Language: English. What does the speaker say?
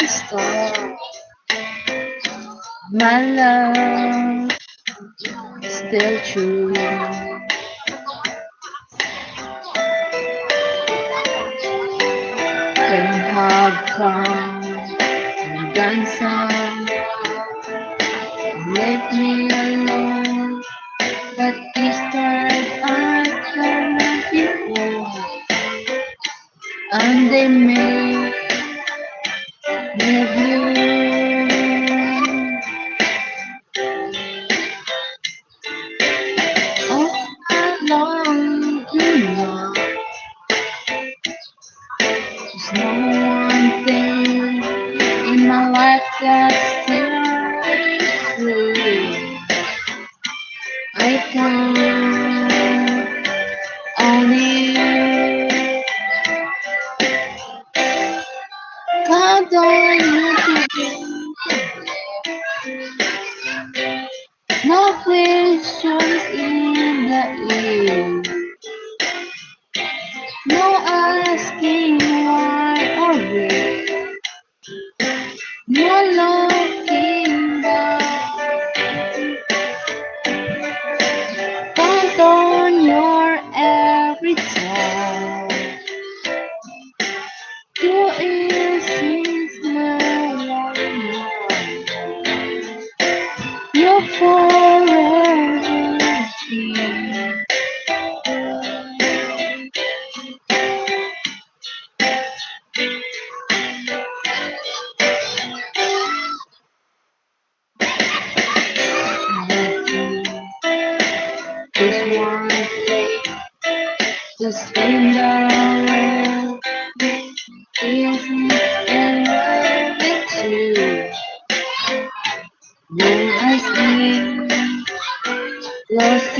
stop. My love still true. When have come and done some, left me alone. But instead I cannot before, and they made me blue. All night long, there's no one thing in my life that's still true. I count on you, count on you to no questions in the air, no asking why or where, no looking back. Count on your every time. Your ears smell like you're forever here. Just one thing, just in the way, isn't in love with you. No, I see, lost